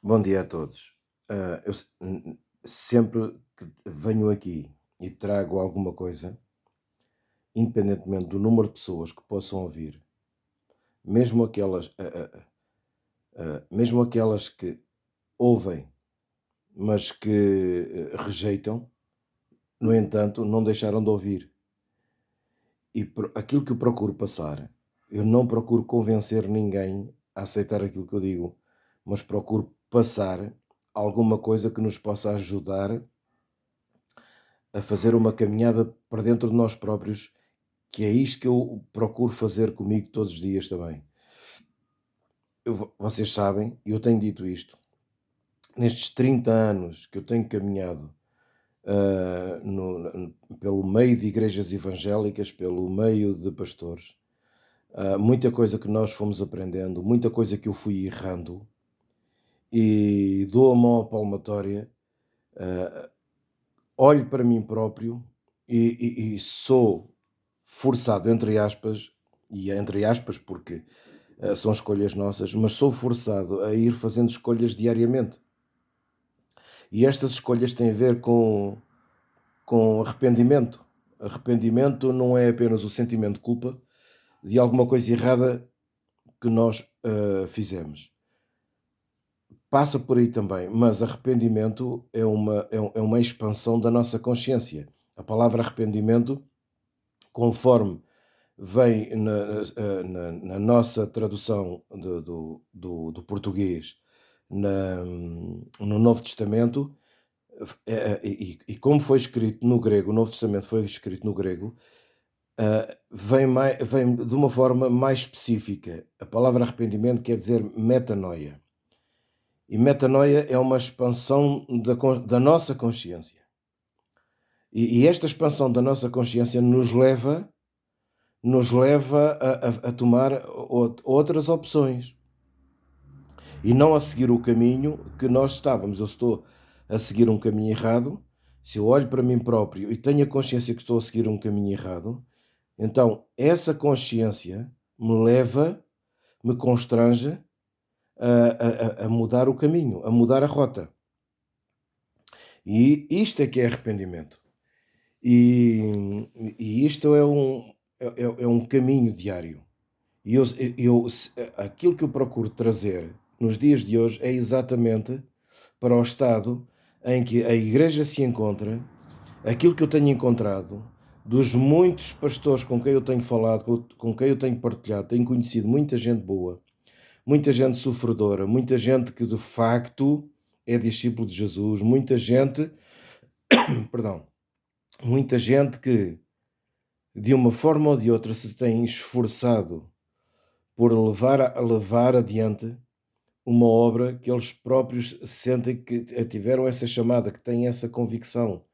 Bom dia a todos. Sempre que venho aqui e trago alguma coisa, independentemente do número de pessoas que possam ouvir, mesmo aquelas, mesmo aquelas que ouvem, mas que rejeitam, no entanto, não deixaram de ouvir. E aquilo que eu procuro passar, eu não procuro convencer ninguém a aceitar aquilo que eu digo, mas procuro passar alguma coisa que nos possa ajudar a fazer uma caminhada para dentro de nós próprios, que é isto que eu procuro fazer comigo todos os dias também. Vocês sabem, e eu tenho dito isto, nestes 30 anos que eu tenho caminhado pelo meio de igrejas evangélicas, pelo meio de pastores, muita coisa que nós fomos aprendendo, muita coisa que eu fui errando, e dou a mão à palmatória, ah, olho para mim próprio e sou forçado, entre aspas, e é entre aspas porque são escolhas nossas, mas sou forçado a ir fazendo escolhas diariamente. E estas escolhas têm a ver com arrependimento. Arrependimento não é apenas o sentimento de culpa de alguma coisa errada que nós fizemos. Passa por aí também, mas arrependimento é uma expansão da nossa consciência. A palavra arrependimento, conforme vem na nossa tradução do português no Novo Testamento, e como foi escrito no grego, o Novo Testamento foi escrito no grego, vem de uma forma mais específica. A palavra arrependimento quer dizer metanoia. E metanoia é uma expansão da nossa consciência. E esta expansão da nossa consciência nos leva a tomar outras opções e não a seguir o caminho que nós estávamos. Eu estou a seguir um caminho errado. Se eu olho para mim próprio e tenho a consciência que estou a seguir um caminho errado, então essa consciência me constrange a mudar o caminho, a mudar a rota. E isto é que é arrependimento. E isto é um caminho diário. E aquilo que eu procuro trazer nos dias de hoje é exatamente para o estado em que a igreja se encontra, aquilo que eu tenho encontrado, dos muitos pastores com quem eu tenho falado, com quem eu tenho partilhado, tenho conhecido muita gente boa, muita gente sofredora, muita gente que de facto é discípulo de Jesus, muita gente, perdão, muita gente que de uma forma ou de outra se tem esforçado por levar adiante uma obra que eles próprios sentem que tiveram essa chamada, que têm essa convicção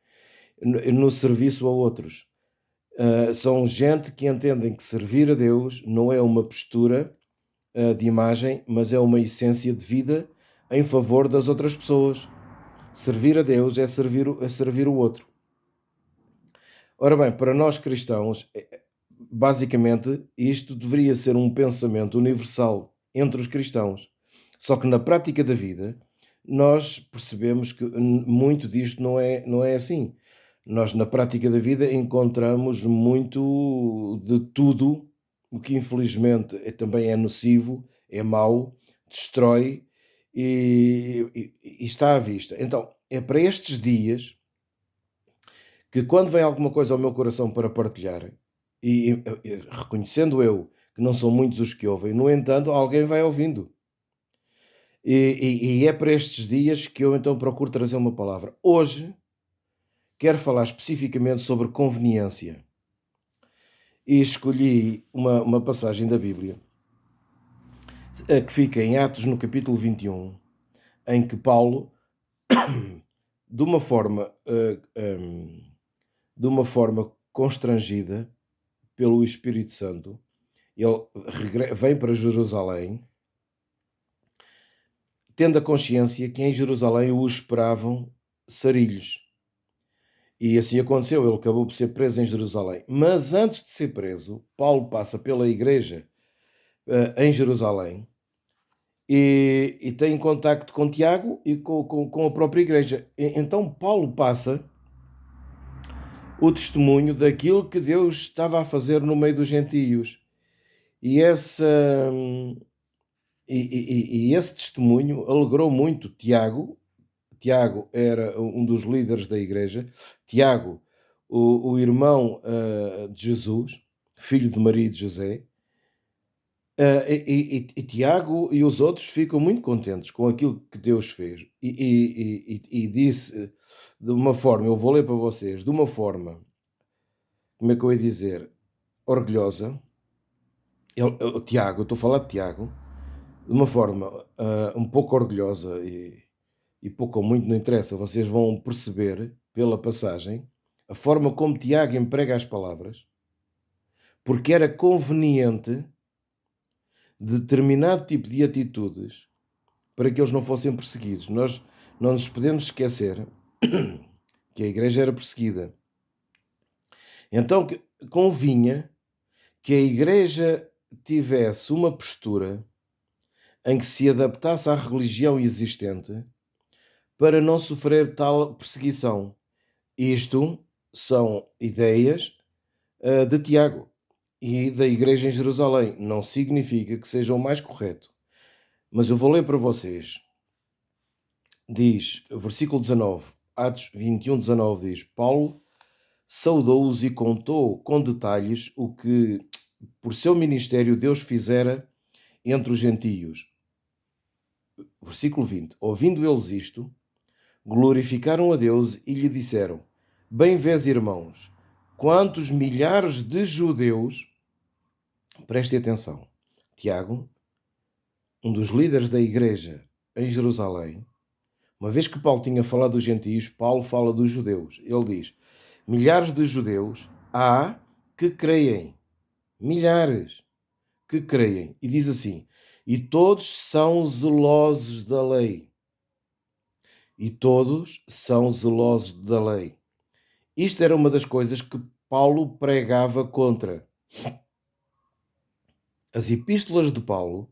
no serviço a outros. São gente que entendem que servir a Deus não é uma postura de imagem, mas é uma essência de vida em favor das outras pessoas. Servir a Deus é servir o outro. Ora bem, para nós cristãos, basicamente, isto deveria ser um pensamento universal entre os cristãos. Só que na prática da vida, nós percebemos que muito disto não é assim. Nós, na prática da vida, encontramos muito de tudo, o que infelizmente também é nocivo, é mau, destrói e está à vista. Então, é para estes dias que quando vem alguma coisa ao meu coração para partilhar, reconhecendo eu que não são muitos os que ouvem, no entanto, alguém vai ouvindo. E é para estes dias que eu então procuro trazer uma palavra. Hoje quero falar especificamente sobre conveniência. E escolhi uma passagem da Bíblia que fica em Atos no capítulo 21, em que Paulo, de uma forma, de uma forma constrangida pelo Espírito Santo, ele vem para Jerusalém, tendo a consciência que em Jerusalém o esperavam sarilhos. E assim aconteceu, ele acabou por ser preso em Jerusalém. Mas antes de ser preso, Paulo passa pela igreja em Jerusalém e tem contacto com Tiago e com a própria igreja. Então Paulo passa o testemunho daquilo que Deus estava a fazer no meio dos gentios. E essa, e esse testemunho alegrou muito Tiago. Tiago era um dos líderes da igreja. Tiago, o irmão de Jesus, filho de Maria e de José. E Tiago e os outros ficam muito contentes com aquilo que Deus fez. E disse de uma forma, eu vou ler para vocês, de uma forma, como é que eu ia dizer, orgulhosa. Tiago, eu estou a falar de Tiago, de uma forma um pouco orgulhosa e pouco ou muito não interessa, vocês vão perceber pela passagem a forma como Tiago emprega as palavras, porque era conveniente determinado tipo de atitudes para que eles não fossem perseguidos. Nós não nos podemos esquecer que a igreja era perseguida. Então convinha que a igreja tivesse uma postura em que se adaptasse à religião existente para não sofrer tal perseguição. Isto são ideias de Tiago e da igreja em Jerusalém. Não significa que seja o mais correto. Mas eu vou ler para vocês. Diz, versículo 19, Atos 21, 19, diz: Paulo saudou-os e contou com detalhes o que, por seu ministério, Deus fizera entre os gentios. Versículo 20, ouvindo eles isto, glorificaram a Deus e lhe disseram: Bem vês, irmãos, quantos milhares de judeus, prestem atenção, Tiago, um dos líderes da igreja em Jerusalém, uma vez que Paulo tinha falado dos gentios, Paulo fala dos judeus. Ele diz: milhares de judeus há que creem. Milhares que creem. E diz assim: e todos são zelosos da lei. E todos são zelosos da lei. Isto era uma das coisas que Paulo pregava contra. As epístolas de Paulo,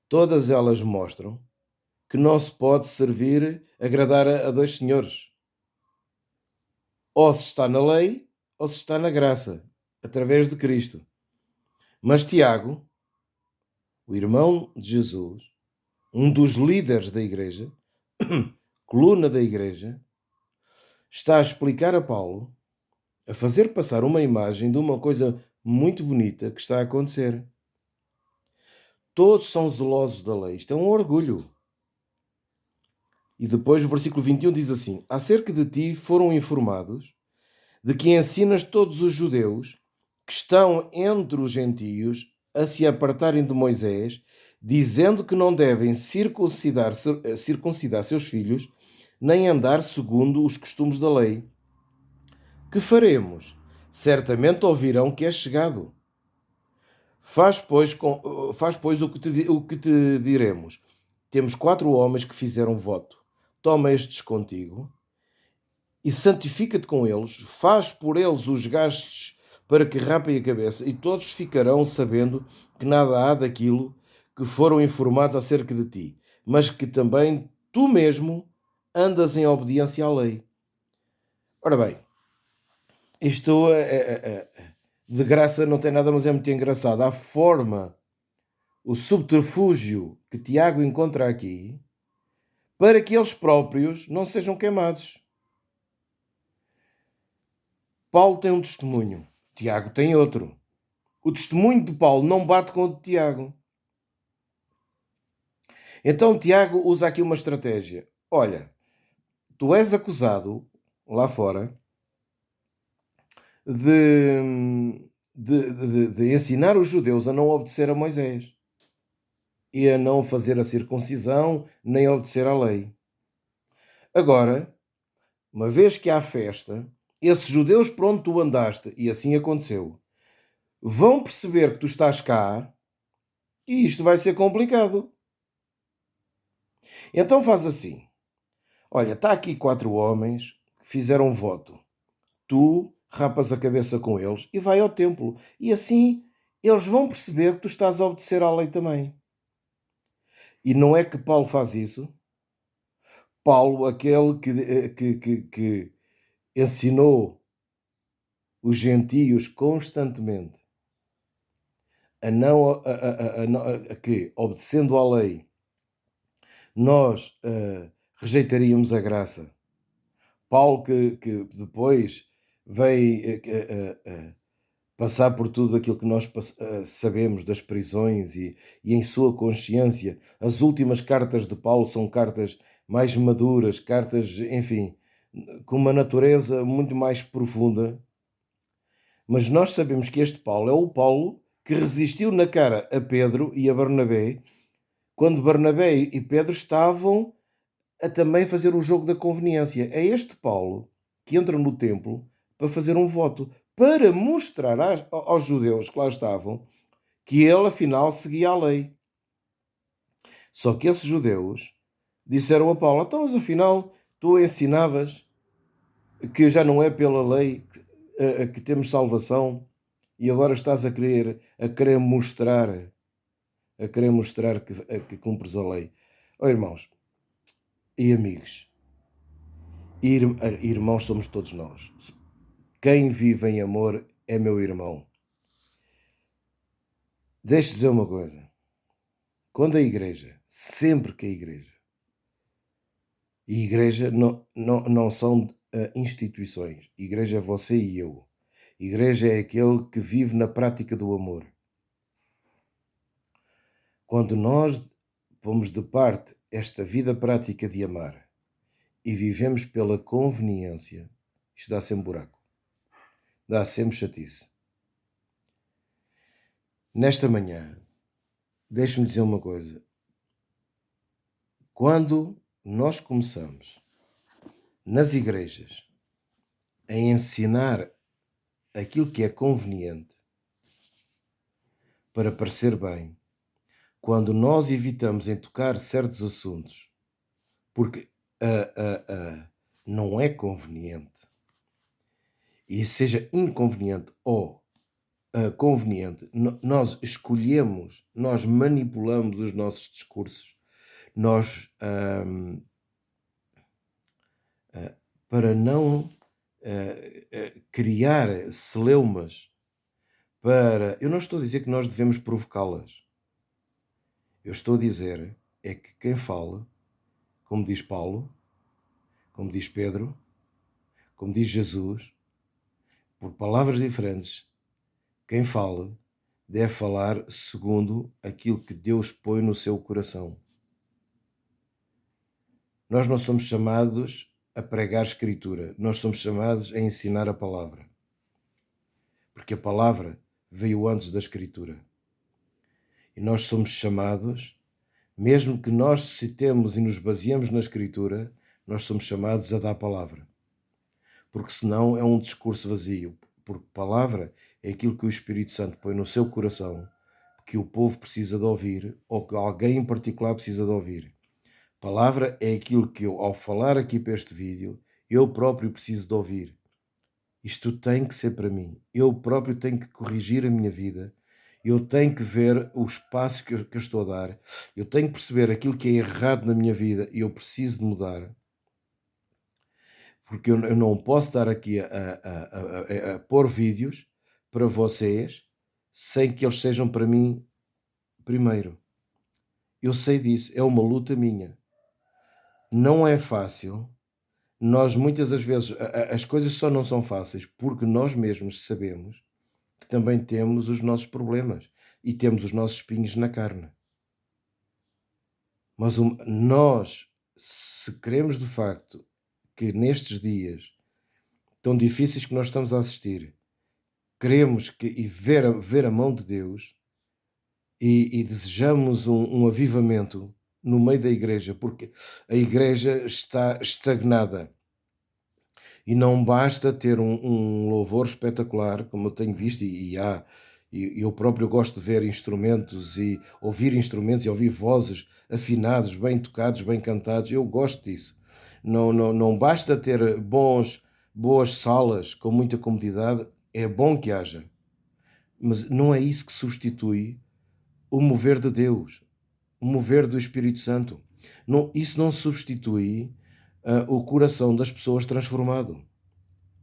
todas elas mostram que não se pode servir, agradar a dois senhores. Ou se está na lei, ou se está na graça, através de Cristo. Mas Tiago, o irmão de Jesus, um dos líderes da igreja, coluna da igreja, está a explicar a Paulo, a fazer passar uma imagem de uma coisa muito bonita que está a acontecer. Todos são zelosos da lei. Isto é um orgulho. E depois o versículo 21 diz assim: acerca de ti foram informados de que ensinas todos os judeus que estão entre os gentios a se apartarem de Moisés, dizendo que não devem circuncidar seus filhos, nem andar segundo os costumes da lei. Que faremos? Certamente ouvirão que é chegado. Faz, pois, o que te diremos. Temos 4 homens que fizeram voto. Toma estes contigo e santifica-te com eles, faz por eles os gastos para que rapem a cabeça, e todos ficarão sabendo que nada há daquilo que foram informados acerca de ti, mas que também tu mesmo andas em obediência à lei. Ora bem, isto de graça não tem nada, mas é muito engraçado. A forma, o subterfúgio que Tiago encontra aqui para que eles próprios não sejam queimados. Paulo tem um testemunho, Tiago tem outro. O testemunho de Paulo não bate com o de Tiago. Então Tiago usa aqui uma estratégia. Olha, tu és acusado lá fora de ensinar os judeus a não obedecer a Moisés e a não fazer a circuncisão nem a obedecer à lei. Agora, uma vez que há festa, esses judeus por onde tu andaste, e assim aconteceu, vão perceber que tu estás cá e isto vai ser complicado. Então faz assim. Olha, está aqui 4 homens que fizeram um voto. Tu rapas a cabeça com eles e vai ao templo. E assim eles vão perceber que tu estás a obedecer à lei também. E não é que Paulo faz isso. Paulo, aquele que ensinou os gentios constantemente a não a que, obedecendo à lei, nós rejeitaríamos a graça. Paulo que depois veio passar por tudo aquilo que nós sabemos das prisões e em sua consciência, as últimas cartas de Paulo são cartas mais maduras, cartas, enfim, com uma natureza muito mais profunda. Mas nós sabemos que este Paulo é o Paulo que resistiu na cara a Pedro e a Barnabé, quando Barnabé e Pedro estavam a também fazer o jogo da conveniência. É este Paulo que entra no templo para fazer um voto, para mostrar aos judeus que lá estavam que ele afinal seguia a lei. Só que esses judeus disseram a Paulo: então, mas afinal tu ensinavas que já não é pela lei que temos salvação e agora estás a querer mostrar que cumpres a lei. Oh, irmãos e amigos, irmãos somos todos nós. Quem vive em amor é meu irmão. Deixe-te dizer uma coisa. Quando a igreja, sempre que a igreja, e igreja não são instituições, igreja é você e eu. Igreja é aquele que vive na prática do amor. Quando nós pomos de parte esta vida prática de amar e vivemos pela conveniência, isto dá sempre buraco. Dá sempre chatice. Nesta manhã, deixe-me dizer uma coisa. Quando nós começamos nas igrejas a ensinar aquilo que é conveniente para parecer bem, quando nós evitamos em tocar certos assuntos porque não é conveniente, e seja inconveniente ou conveniente, nós escolhemos, nós manipulamos os nossos discursos, nós para não criar celeumas para... Eu não estou a dizer que nós devemos provocá-las. Eu estou a dizer é que quem fala, como diz Paulo, como diz Pedro, como diz Jesus, por palavras diferentes, quem fala deve falar segundo aquilo que Deus põe no seu coração. Nós não somos chamados a pregar escritura, nós somos chamados a ensinar a palavra. Porque a palavra veio antes da escritura. E nós somos chamados, mesmo que nós citemos e nos baseemos na escritura, nós somos chamados a dar a palavra. Porque senão é um discurso vazio. Porque palavra é aquilo que o Espírito Santo põe no seu coração, que o povo precisa de ouvir, ou que alguém em particular precisa de ouvir. Palavra é aquilo que eu, ao falar aqui para este vídeo, eu próprio preciso de ouvir. Isto tem que ser para mim. Eu próprio tenho que corrigir a minha vida. Eu tenho que ver os passos que eu estou a dar. Eu tenho que perceber aquilo que é errado na minha vida e eu preciso de mudar. Porque eu não posso estar aqui a pôr vídeos para vocês sem que eles sejam para mim primeiro. Eu sei disso. É uma luta minha. Não é fácil. Nós muitas das vezes, as coisas só não são fáceis porque nós mesmos sabemos que também temos os nossos problemas e temos os nossos espinhos na carne. Mas nós, se queremos de facto que nestes dias tão difíceis que nós estamos a assistir, queremos ver a mão de Deus e desejamos um avivamento no meio da igreja, porque a igreja está estagnada. E não basta ter um louvor espetacular, como eu tenho visto, e eu próprio gosto de ver instrumentos e ouvir vozes afinados, bem tocados, bem cantados. Eu gosto disso. Não basta ter boas salas com muita comodidade. É bom que haja, mas não é isso que substitui o mover de Deus. o mover do Espírito Santo. Não, isso não substitui o coração das pessoas transformado.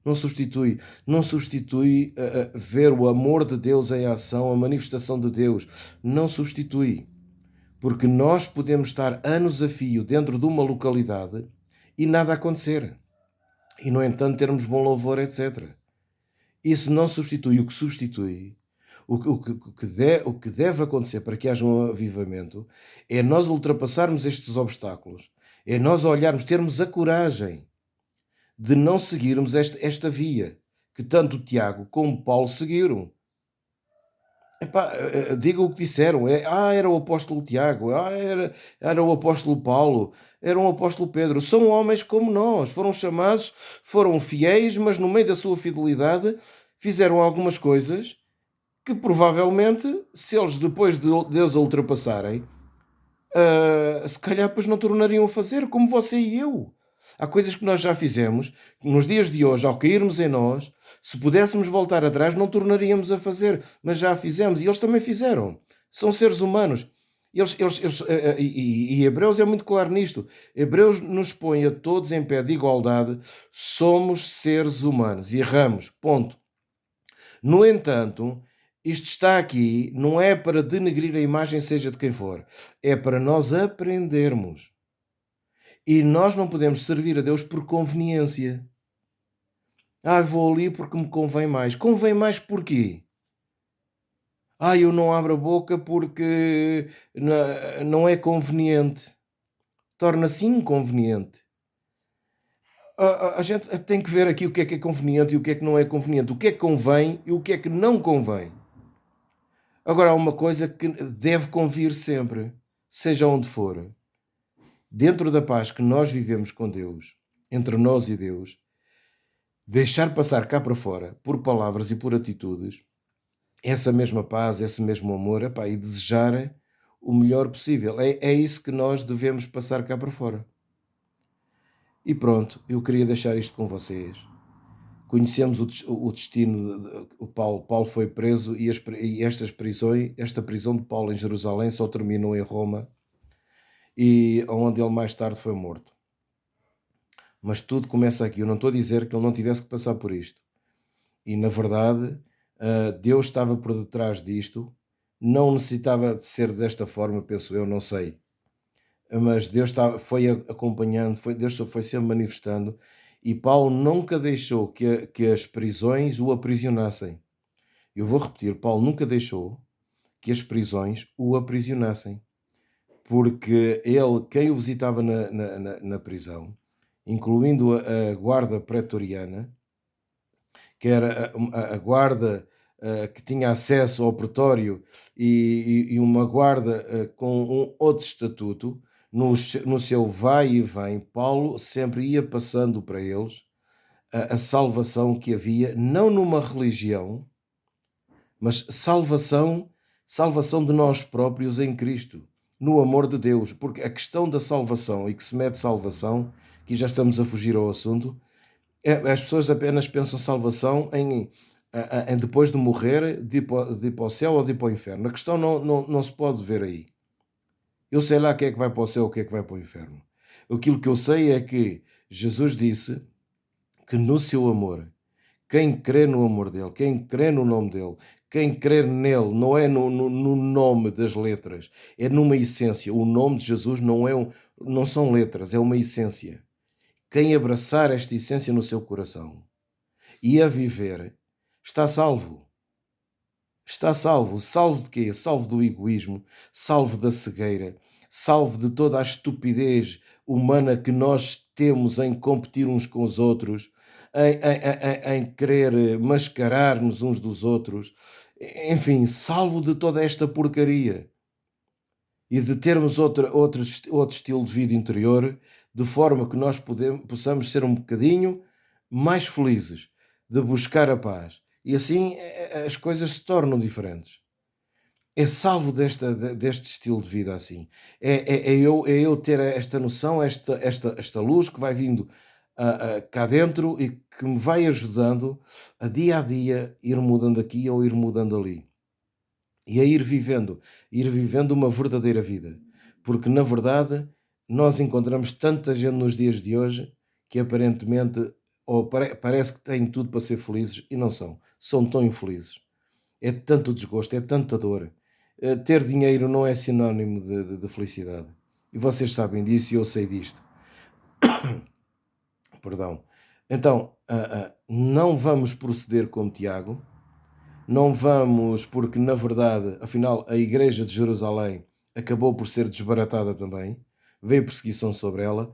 Não substitui, não substitui ver o amor de Deus em ação, a manifestação de Deus. Não substitui. Porque nós podemos estar anos a fio dentro de uma localidade e nada acontecer. E, no entanto, termos bom louvor, etc. Isso não substitui. O que substitui, o que deve acontecer para que haja um avivamento, é nós ultrapassarmos estes obstáculos, é nós olharmos, termos a coragem de não seguirmos esta via que tanto Tiago como Paulo seguiram. Epá, diga o que disseram, era o apóstolo Tiago, era o apóstolo Paulo, era o apóstolo Pedro. São homens como nós, foram chamados, foram fiéis, mas no meio da sua fidelidade fizeram algumas coisas que provavelmente, se eles depois de Deus a ultrapassarem, se calhar depois não tornariam a fazer, como você e eu. Há coisas que nós já fizemos, que nos dias de hoje, ao cairmos em nós, se pudéssemos voltar atrás, não tornaríamos a fazer, mas já a fizemos, e eles também fizeram. São seres humanos. E Hebreus é muito claro nisto. Hebreus nos põe a todos em pé de igualdade. Somos seres humanos, erramos, ponto. No entanto, isto está aqui, não é para denegrir a imagem, seja de quem for, é para nós aprendermos. E nós não podemos servir a Deus por conveniência. Vou ali porque me convém mais. Convém mais porquê? Eu não abro a boca porque não é conveniente. Torna-se inconveniente. A gente tem que ver aqui o que é conveniente e o que é que não é conveniente. O que é que convém e o que é que não convém. Agora, há uma coisa que deve convir sempre, seja onde for. Dentro da paz que nós vivemos com Deus, entre nós e Deus, deixar passar cá para fora, por palavras e por atitudes, essa mesma paz, esse mesmo amor, e desejar o melhor possível. É isso que nós devemos passar cá para fora. E pronto, eu queria deixar isto com vocês. Conhecemos o destino de Paulo. Paulo foi preso e esta prisão de Paulo em Jerusalém só terminou em Roma, e onde ele mais tarde foi morto. Mas tudo começa aqui. Eu não estou a dizer que ele não tivesse que passar por isto. E, na verdade, Deus estava por detrás disto. Não necessitava de ser desta forma, penso eu, não sei. Mas Deus foi acompanhando, Deus foi sempre manifestando. E Paulo nunca deixou que as prisões o aprisionassem. Eu vou repetir, Paulo nunca deixou que as prisões o aprisionassem. Porque ele, quem o visitava na prisão, incluindo a guarda pretoriana, que era a guarda que tinha acesso ao pretório, e uma guarda com um outro estatuto, no seu vai e vem, Paulo sempre ia passando para eles a salvação que havia, não numa religião, mas salvação de nós próprios em Cristo, no amor de Deus, porque a questão da salvação, e que se mete salvação, que já estamos a fugir ao assunto, as pessoas apenas pensam salvação em depois de morrer, de ir para o céu ou de ir para o inferno. A questão não se pode ver aí. Eu sei lá quem é que vai para o céu ou quem é que vai para o inferno. Aquilo que eu sei é que Jesus disse que no seu amor, quem crê no amor dele, quem crê no nome dele, quem crer nele, não é no nome das letras, é numa essência. O nome de Jesus não são letras, é uma essência. Quem abraçar esta essência no seu coração e a viver, está salvo. Está salvo. Salvo de quê? Salvo do egoísmo, salvo da cegueira, salvo de toda a estupidez humana que nós temos em competir uns com os outros, em querer mascarar-nos uns dos outros. Enfim, salvo de toda esta porcaria. E de termos outro estilo de vida interior, de forma que nós possamos ser um bocadinho mais felizes, de buscar a paz. E assim as coisas se tornam diferentes. É salvo deste estilo de vida assim. É eu ter esta noção, esta luz que vai vindo cá dentro e que me vai ajudando a dia ir mudando aqui ou ir mudando ali. E a ir vivendo uma verdadeira vida. Porque, na verdade, nós encontramos tanta gente nos dias de hoje que aparentemente ou parece que têm tudo para ser felizes e não são. São tão infelizes. É tanto desgosto, é tanta dor. Ter dinheiro não é sinónimo de felicidade. E vocês sabem disso e eu sei disto. Perdão. Então, não vamos proceder como Tiago, não vamos, porque na verdade, afinal, a Igreja de Jerusalém acabou por ser desbaratada também, veio perseguição sobre ela,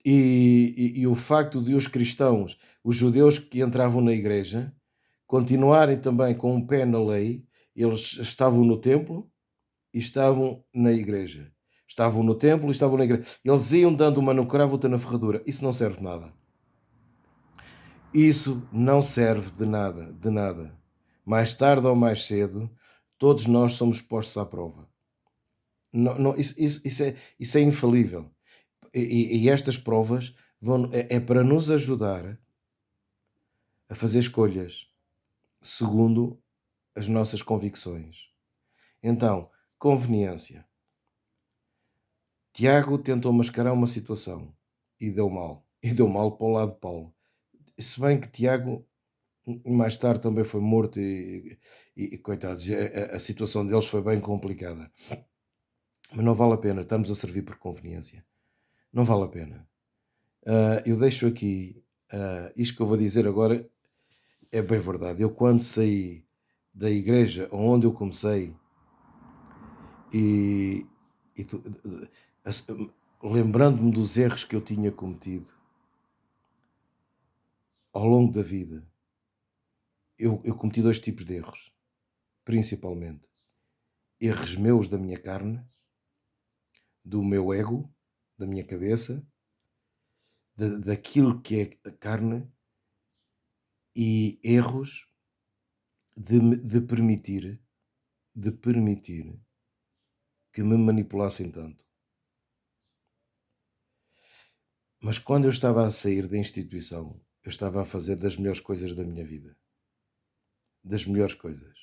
e o facto de os cristãos, os judeus que entravam na Igreja, continuarem também com um pé na lei, eles estavam no templo e estavam na Igreja. Estavam no templo e estavam na Igreja. Eles iam dando uma no cravo, outra na ferradura. Isso não serve de nada. Isso não serve de nada, de nada. Mais tarde ou mais cedo, todos nós somos postos à prova. Não, não, isso é infalível. E estas provas é para nos ajudar a fazer escolhas segundo as nossas convicções. Então, conveniência. Tiago tentou mascarar uma situação e deu mal. E deu mal para o lado de Paulo. Se bem que Tiago mais tarde também foi morto e coitados, a situação deles foi bem complicada. Mas não vale a pena, estamos a servir por conveniência. Não vale a pena. Eu deixo aqui, isto que eu vou dizer agora é bem verdade. Eu quando saí da igreja onde eu comecei e, e as- lembrando-me dos erros que eu tinha cometido ao longo da vida, eu cometi dois tipos de erros, principalmente. Erros meus da minha carne, do meu ego, da minha cabeça, daquilo que é a carne, e erros de permitir que me manipulassem tanto. Mas quando eu estava a sair da instituição, eu estava a fazer das melhores coisas da minha vida. Das melhores coisas.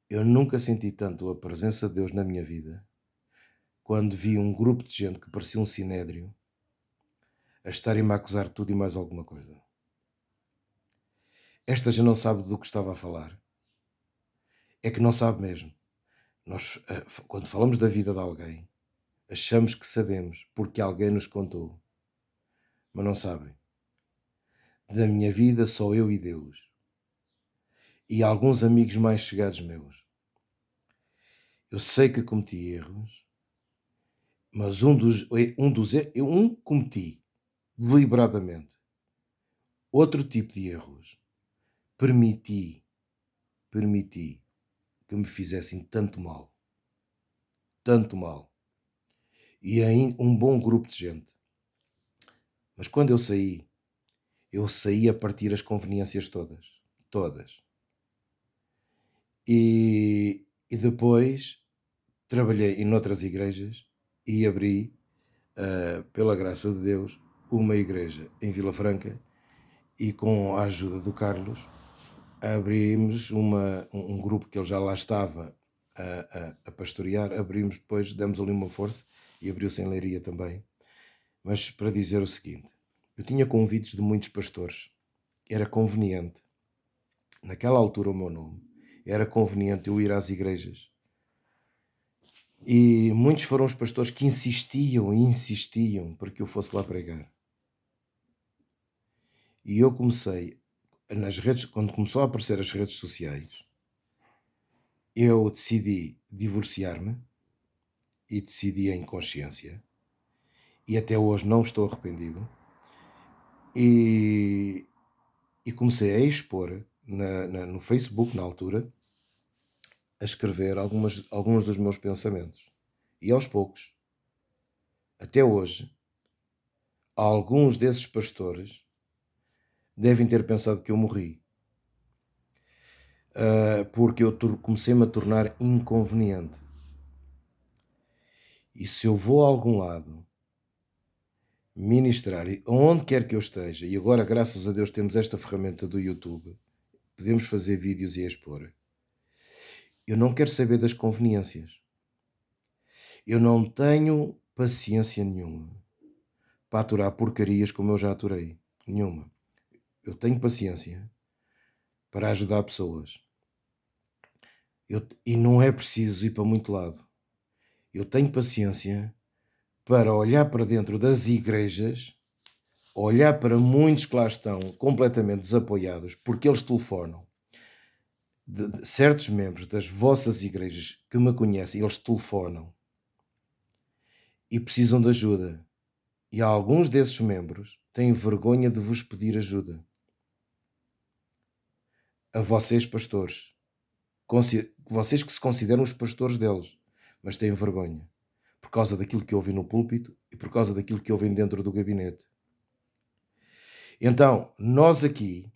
Eu nunca senti tanto a presença de Deus na minha vida quando vi um grupo de gente que parecia um sinédrio a estarem-me a acusar tudo e mais alguma coisa. Esta já não sabe do que estava a falar. É que não sabe mesmo. Nós, quando falamos da vida de alguém, achamos que sabemos porque alguém nos contou, mas não sabem. Da minha vida só eu e Deus. E alguns amigos mais chegados meus. Eu sei que cometi erros, mas um cometi deliberadamente. Outro tipo de erros, permiti que me fizessem tanto mal. E em um bom grupo de gente. Mas quando eu saí a partir as conveniências todas. Todas. E depois trabalhei em outras igrejas e abri, pela graça de Deus, uma igreja em Vila Franca e com a ajuda do Carlos abrimos um grupo que ele já lá estava a pastorear, abrimos depois, demos ali uma força e abriu-se em Leiria também. Mas para dizer o seguinte, eu tinha convites de muitos pastores, era conveniente, naquela altura o meu nome, era conveniente eu ir às igrejas. E muitos foram os pastores que insistiam e insistiam para que eu fosse lá pregar. E eu comecei, nas redes, quando começou a aparecer as redes sociais, eu decidi divorciar-me e decidi em consciência. E até hoje não estou arrependido. E comecei a expor no Facebook, na altura, a escrever alguns dos meus pensamentos. E aos poucos, até hoje, alguns desses pastores devem ter pensado que eu morri. Porque eu comecei-me a tornar inconveniente. E se eu vou a algum lado ministrar, onde quer que eu esteja, e agora, graças a Deus, temos esta ferramenta do YouTube, podemos fazer vídeos e expor. Eu não quero saber das conveniências. Eu não tenho paciência nenhuma para aturar porcarias como eu já aturei. Nenhuma. Eu tenho paciência para ajudar pessoas. E não é preciso ir para muito lado. Eu tenho paciência para olhar para dentro das igrejas, olhar para muitos que lá estão completamente desapoiados, porque eles telefonam. De certos membros das vossas igrejas que me conhecem, eles telefonam e precisam de ajuda. E alguns desses membros têm vergonha de vos pedir ajuda. A vocês, pastores. Vocês que se consideram os pastores deles, mas têm vergonha. Por causa daquilo que ouvem no púlpito e por causa daquilo que ouvem dentro do gabinete. Então, nós aqui,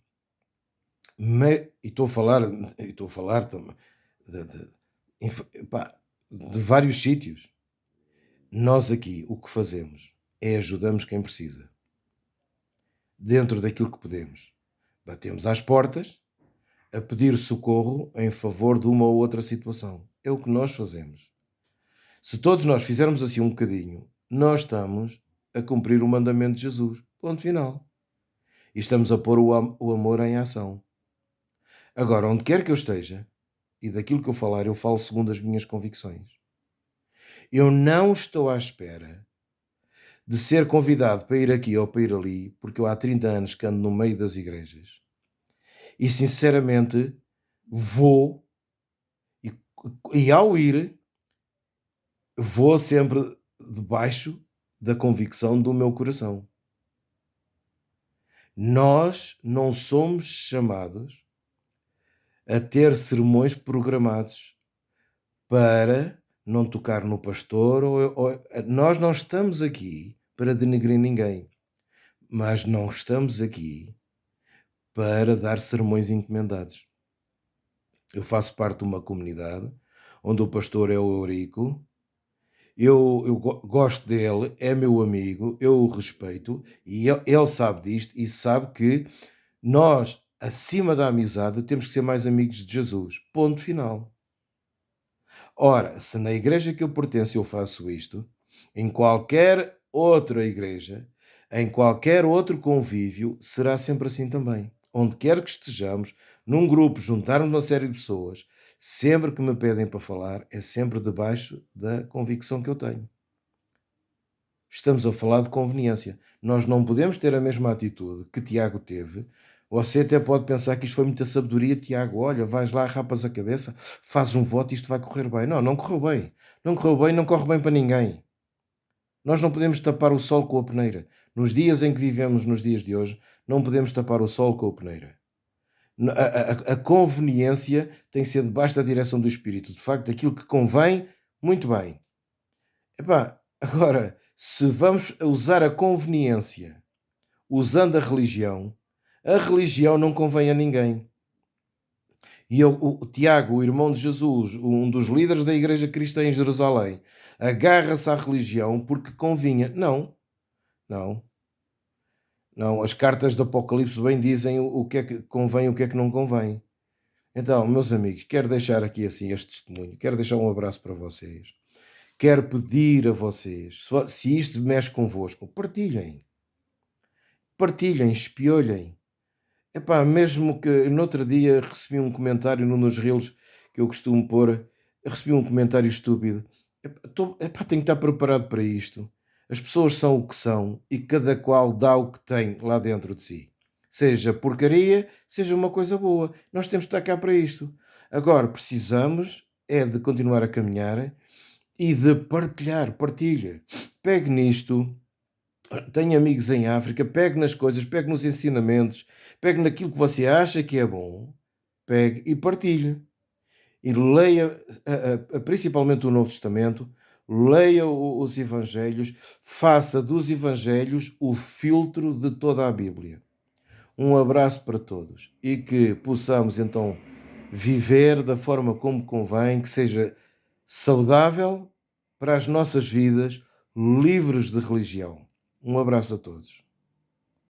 e estou a falar também de vários sítios. Nós aqui o que fazemos é ajudamos quem precisa. Dentro daquilo que podemos. Batemos às portas a pedir socorro em favor de uma ou outra situação. É o que nós fazemos. Se todos nós fizermos assim um bocadinho, nós estamos a cumprir o mandamento de Jesus. Ponto final. E estamos a pôr o amor em ação. Agora, onde quer que eu esteja, e daquilo que eu falar, eu falo segundo as minhas convicções. Eu não estou à espera de ser convidado para ir aqui ou para ir ali, porque eu há 30 anos que ando no meio das igrejas. E, sinceramente, vou, e ao ir, vou sempre debaixo da convicção do meu coração. Nós não somos chamados a ter sermões programados para não tocar no pastor. Nós não estamos aqui para denegrir ninguém, mas não estamos aqui para dar sermões encomendados. Eu faço parte de uma comunidade onde o pastor é o Eurico. Eu gosto dele, é meu amigo, eu o respeito e ele sabe disto e sabe que nós, acima da amizade, temos que ser mais amigos de Jesus. Ponto final. Ora, se na igreja que eu pertenço eu faço isto, em qualquer outra igreja, em qualquer outro convívio, será sempre assim também. Onde quer que estejamos, num grupo, juntarmos uma série de pessoas, sempre que me pedem para falar, é sempre debaixo da convicção que eu tenho. Estamos a falar de conveniência. Nós não podemos ter a mesma atitude que Tiago teve. Você até pode pensar que isto foi muita sabedoria, Tiago. Olha, vais lá, rapas a cabeça, fazes um voto e isto vai correr bem. Não, não correu bem. Não correu bem, não corre bem para ninguém. Nós não podemos tapar o sol com a peneira. Nos dias em que vivemos, nos dias de hoje, não podemos tapar o sol com a peneira. A conveniência tem que ser debaixo da direção do Espírito. De facto, aquilo que convém, muito bem. Agora, se vamos usar a conveniência usando a religião não convém a ninguém. E o Tiago, o irmão de Jesus, um dos líderes da Igreja Cristã em Jerusalém, agarra-se à religião porque convinha. Não, não. Não, as cartas do Apocalipse bem dizem o que é que convém e o que é que não convém. Então, meus amigos, quero deixar aqui assim este testemunho. Quero deixar um abraço para vocês. Quero pedir a vocês, se isto mexe convosco, partilhem. Partilhem, espiolhem. Mesmo que no outro dia recebi um comentário num dos reels que eu costumo pôr, eu recebi um comentário estúpido. Tenho que estar preparado para isto. As pessoas são o que são e cada qual dá o que tem lá dentro de si. Seja porcaria, seja uma coisa boa. Nós temos de estar cá para isto. Agora, precisamos é de continuar a caminhar e de partilha. Pegue nisto. Tenho amigos em África, pegue nas coisas, pegue nos ensinamentos, pegue naquilo que você acha que é bom, pegue e partilhe. E leia principalmente o Novo Testamento, leia os Evangelhos, faça dos Evangelhos o filtro de toda a Bíblia. Um abraço para todos e que possamos então viver da forma como convém, que seja saudável para as nossas vidas, livres de religião. Um abraço a todos.